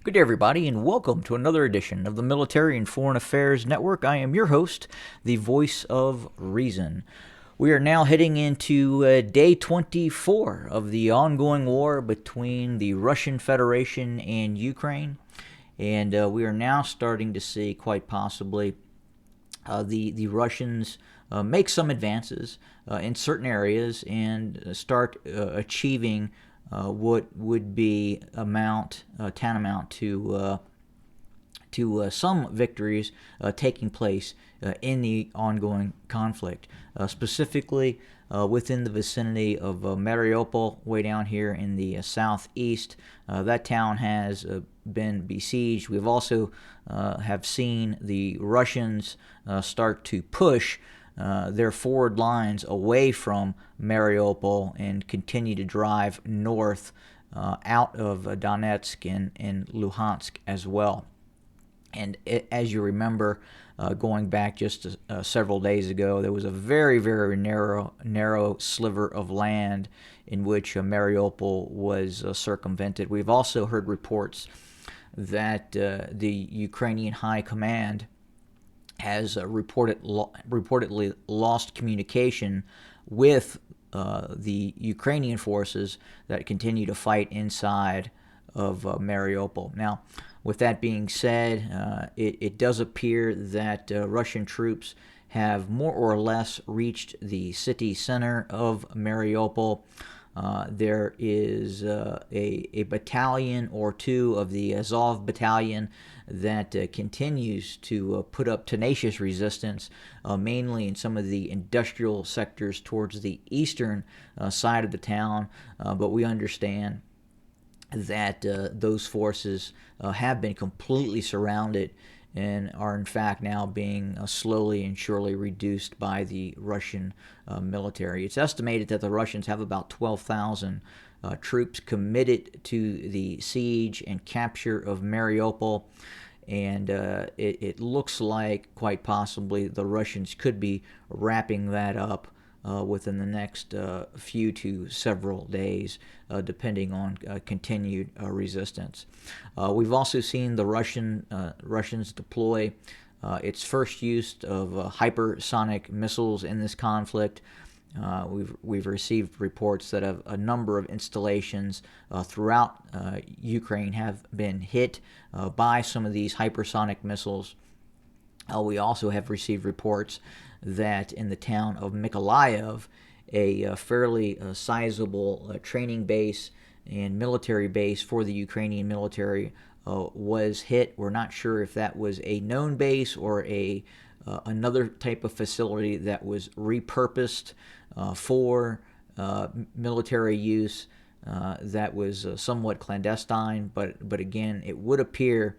Good day, everybody, and welcome to another edition of the Military and Foreign Affairs Network. I am your host, the voice of reason. We are now heading into day 24 of the ongoing war between the Russian Federation and Ukraine, and we are now starting to see, quite possibly, the Russians make some advances in certain areas and start achieving what would be tantamount to some victories taking place in the ongoing conflict, specifically within the vicinity of Mariupol, way down here in the southeast. That town has been besieged. We've also have seen the Russians start to push their forward lines away from Mariupol and continue to drive north out of Donetsk and Luhansk as well. And as you remember, going back just several days ago, there was a very, very narrow sliver of land in which Mariupol was circumvented. We've also heard reports that the Ukrainian High Command has reportedly lost communication with the Ukrainian forces that continue to fight inside of Mariupol. Now, with that being said, it does appear that Russian troops have more or less reached the city center of Mariupol. There is a battalion or two of the Azov battalion that continues to put up tenacious resistance, mainly in some of the industrial sectors towards the eastern side of the town. But we understand that those forces have been completely surrounded and are in fact now being slowly and surely reduced by the Russian military. It's estimated that the Russians have about 12,000 troops committed to the siege and capture of Mariupol, and it looks like quite possibly the Russians could be wrapping that up within the next few to several days, depending on continued resistance. We've also seen the Russians deploy its first use of hypersonic missiles in this conflict. We've received reports that a number of installations throughout Ukraine have been hit by some of these hypersonic missiles. We also have received reports that in the town of Mykolaiv, a fairly sizable training base and military base for the Ukrainian military was hit. We're not sure if that was a known base or another type of facility that was repurposed for military use that was somewhat clandestine, but again, it would appear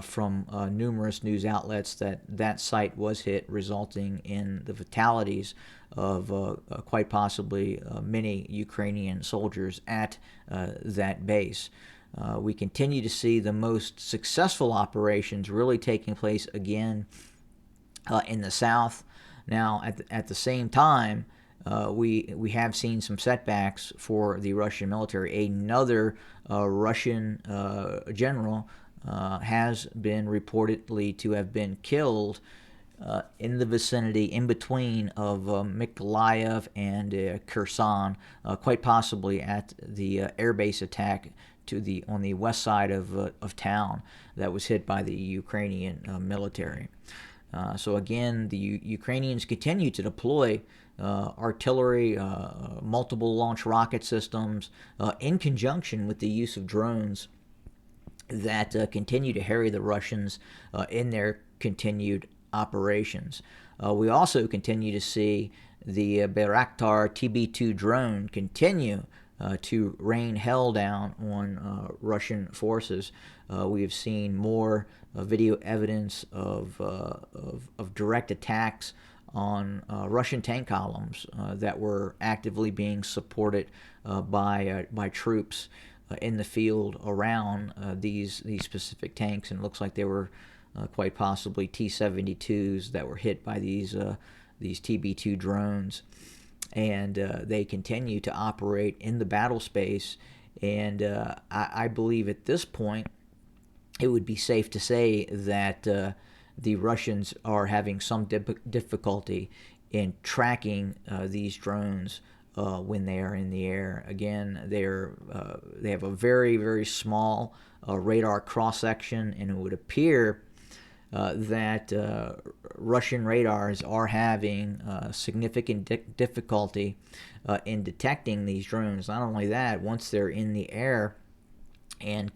from numerous news outlets that site was hit, resulting in the fatalities of quite possibly many Ukrainian soldiers at that base. We continue to see the most successful operations really taking place again in the south. Now, at the same time, we have seen some setbacks for the Russian military. Another Russian general has been reportedly to have been killed in the vicinity, in between of Mykolaiv and Kherson, quite possibly at the airbase attack on the west side of town that was hit by the Ukrainian military. So again, the Ukrainians continue to deploy artillery, multiple launch rocket systems, in conjunction with the use of drones that continue to harry the Russians in their continued operations. We also continue to see the Bayraktar TB2 drone continue to rain hell down on Russian forces. We have seen more video evidence of direct attacks on Russian tank columns that were actively being supported by troops in the field around these specific tanks, and it looks like they were quite possibly T-72s that were hit by these TB2 drones, and they continue to operate in the battle space. And I believe at this point it would be safe to say that the Russians are having some difficulty in tracking these drones when they are in the air. Again, they have a very, very small radar cross section, and it would appear that Russian radars are having significant difficulty in detecting these drones. Not only that, once they're in the air and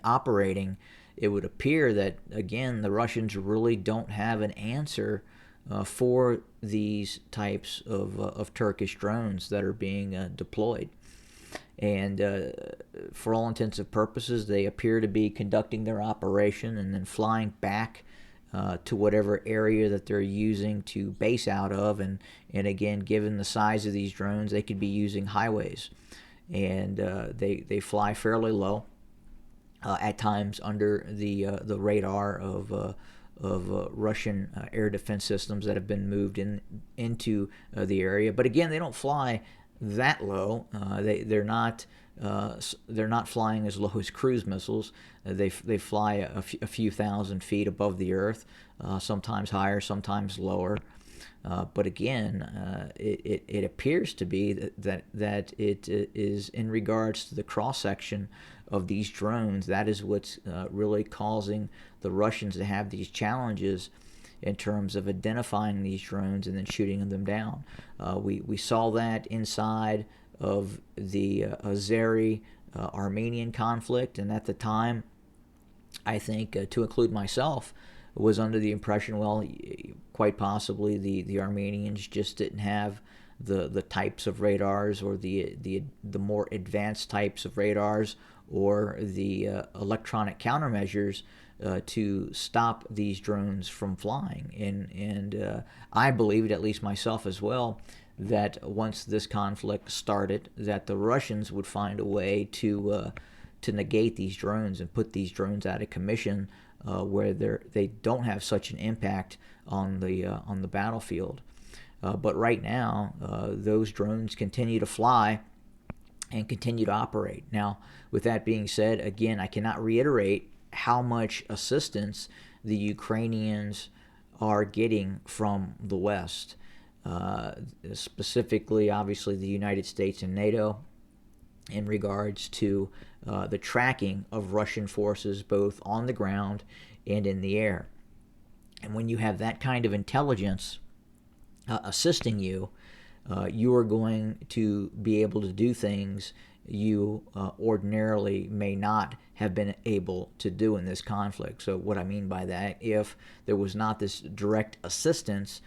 operating, it would appear that, again, the Russians really don't have an answer for these types of Turkish drones that are being deployed. And for all intents and purposes, they appear to be conducting their operation and then flying back to whatever area that they're using to base out of. And again, given the size of these drones, they could be using highways. And they fly fairly low, at times under the radar of Russian air defense systems that have been moved into the area. But again, they don't fly that low. They're not flying as low as cruise missiles. They fly a few thousand feet above the earth, sometimes higher, sometimes lower. But again, it appears to be that it is in regards to the cross section of these drones. That is what's really causing the Russians to have these challenges in terms of identifying these drones and then shooting them down. We saw that inside of the Azeri-Armenian conflict, and at the time, I think, to include myself, was under the impression, well, quite possibly the Armenians just didn't have the types of radars, or the more advanced types of radars, or the electronic countermeasures to stop these drones from flying. And I believed, at least myself as well, that once this conflict started, that the Russians would find a way to negate these drones and put these drones out of commission, where they don't have such an impact on the battlefield. But right now, those drones continue to fly and continue to operate. Now, with that being said, again, I cannot reiterate how much assistance the Ukrainians are getting from the West, specifically, obviously, the United States and NATO, in regards to the tracking of Russian forces both on the ground and in the air. And when you have that kind of intelligence assisting you, you are going to be able to do things you ordinarily may not have been able to do in this conflict. So what I mean by that, if there was not this direct assistance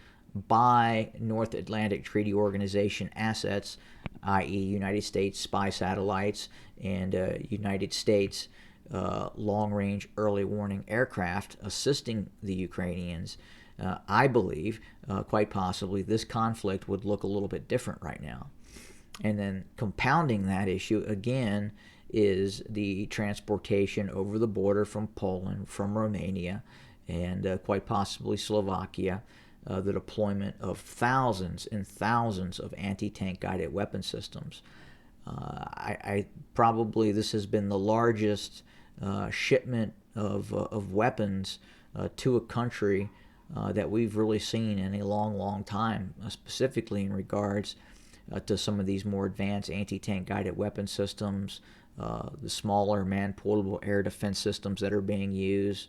by North Atlantic Treaty Organization assets, i.e. United States spy satellites and United States long-range early warning aircraft assisting the Ukrainians, I believe, quite possibly, this conflict would look a little bit different right now. And then compounding that issue, again, is the transportation over the border from Poland, from Romania, and quite possibly Slovakia, the deployment of thousands and thousands of anti-tank guided weapon systems. I probably, this has been the largest shipment of weapons to a country that we've really seen in a long, long time, specifically in regards to some of these more advanced anti-tank guided weapon systems, the smaller man-portable air defense systems that are being used.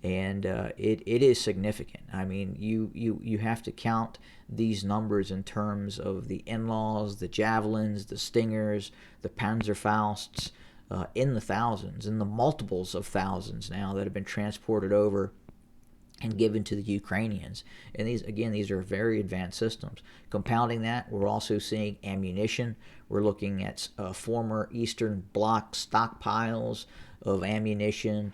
And it is significant. I mean, you have to count these numbers in terms of the in-laws, the Javelins, the Stingers, the Panzerfausts, in the thousands, in the multiples of thousands now that have been transported over and given to the Ukrainians. And these are very advanced systems. Compounding that, we're also seeing ammunition. We're looking at former Eastern Bloc stockpiles of ammunition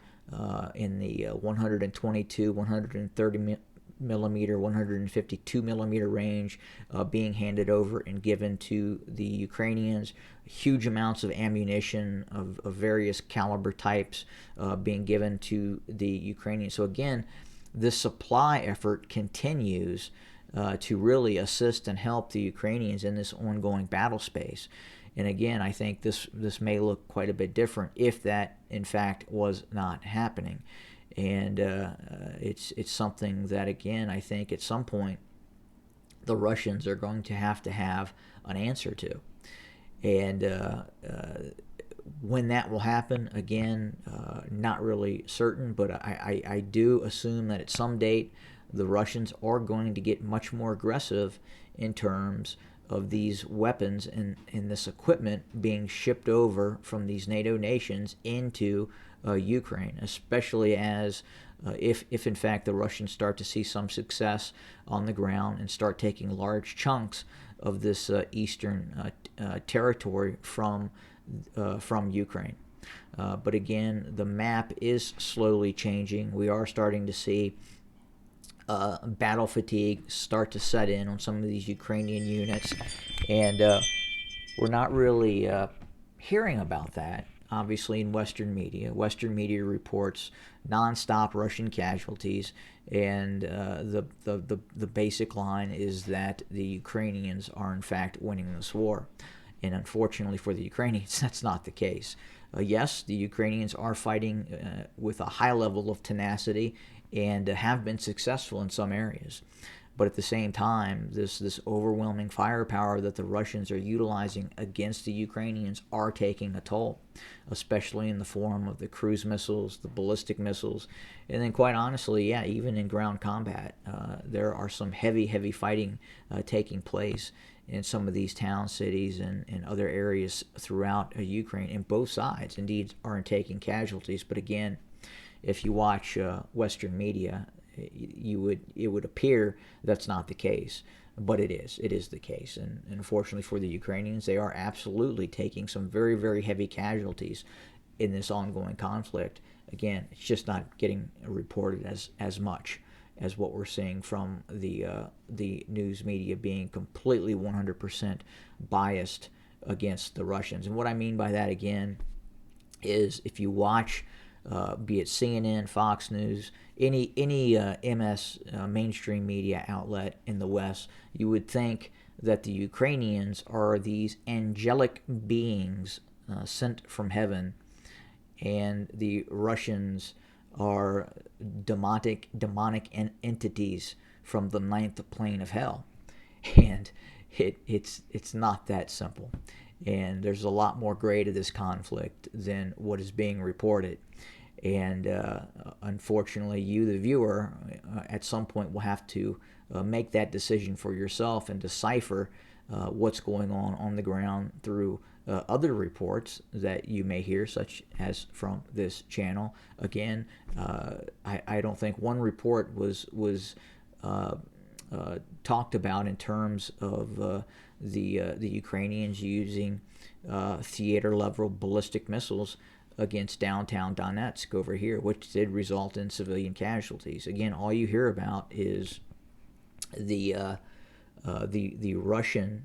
in the 122, 130 millimeter, 152 millimeter range being handed over and given to the Ukrainians. Huge amounts of ammunition of various caliber types being given to the Ukrainians. So again, this supply effort continues to really assist and help the Ukrainians in this ongoing battle space. And again, I think this may look quite a bit different if that in fact was not happening. And it's something that, again, I think at some point the Russians are going to have an answer to. And when that will happen, again, not really certain, but I do assume that at some date the Russians are going to get much more aggressive in terms of these weapons and this equipment being shipped over from these NATO nations into Ukraine, especially as if in fact the Russians start to see some success on the ground and start taking large chunks of this eastern territory from Ukraine. But again, the map is slowly changing. We are starting to see battle fatigue start to set in on some of these Ukrainian units, and we're not really hearing about that, obviously, in Western media. Western media reports nonstop Russian casualties, and the basic line is that the Ukrainians are in fact winning this war. And unfortunately for the Ukrainians, that's not the case. Yes, the Ukrainians are fighting with a high level of tenacity and have been successful in some areas. But at the same time, this overwhelming firepower that the Russians are utilizing against the Ukrainians are taking a toll, especially in the form of the cruise missiles, the ballistic missiles, and then quite honestly, yeah, even in ground combat, there are some heavy fighting taking place in some of these towns, cities, and other areas throughout Ukraine, and both sides indeed aren't taking casualties. But again, if you watch Western media, it would appear that's not the case, but it is the case. And unfortunately for the Ukrainians, they are absolutely taking some very heavy casualties in this ongoing conflict. Again, it's just not getting reported as much as what we're seeing from the news media being completely 100% biased against the Russians. And what I mean by that, again, is if you watch be it CNN, Fox News, any MS mainstream media outlet in the West, you would think that the Ukrainians are these angelic beings sent from heaven, and the Russians are demonic entities from the ninth plane of hell. And it's not that simple. And there's a lot more gray to this conflict than what is being reported. And unfortunately, you, the viewer, at some point will have to make that decision for yourself and decipher what's going on the ground through other reports that you may hear, such as from this channel. Again, I don't think one report was talked about in terms of the Ukrainians using theater-level ballistic missiles against downtown Donetsk over here, which did result in civilian casualties. Again, all you hear about is the Russian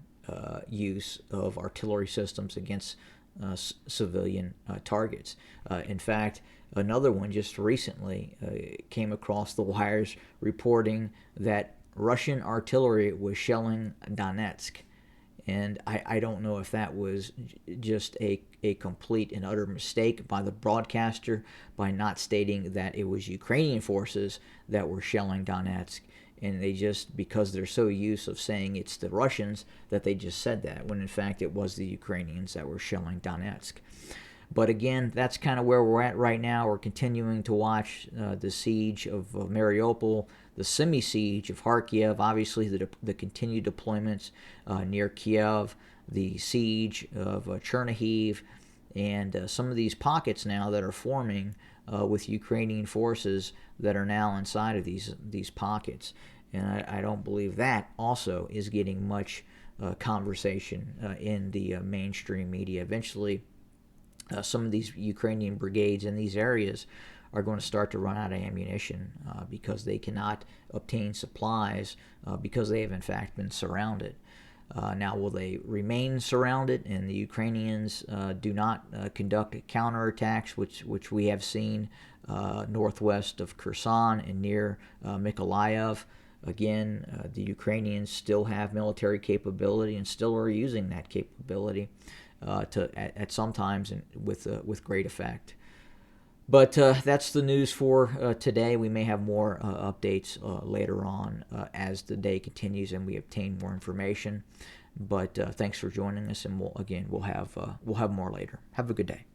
use of artillery systems against civilian targets. In fact, another one just recently came across the wires reporting that Russian artillery was shelling Donetsk. And I don't know if that was just a complete and utter mistake by the broadcaster by not stating that it was Ukrainian forces that were shelling Donetsk. And they just, because they're so used of saying it's the Russians, that they just said that, when in fact it was the Ukrainians that were shelling Donetsk. But again, that's kind of where we're at right now. We're continuing to watch the siege of Mariupol, the semi-siege of Kharkiv, obviously the continued deployments near Kiev, the siege of Chernihiv, and some of these pockets now that are forming with Ukrainian forces that are now inside of these pockets. And I don't believe that also is getting much conversation in the mainstream media. Eventually, some of these Ukrainian brigades in these areas are going to start to run out of ammunition because they cannot obtain supplies because they have in fact been surrounded. Now, will they remain surrounded and the Ukrainians do not conduct counterattacks, which we have seen northwest of Kherson and near Mykolaiv? Again, the Ukrainians still have military capability and still are using that capability. at some times and with great effect. But that's the news for today. We may have more updates later on as the day continues and we obtain more information. But thanks for joining us, and we'll have more later. Have a good day.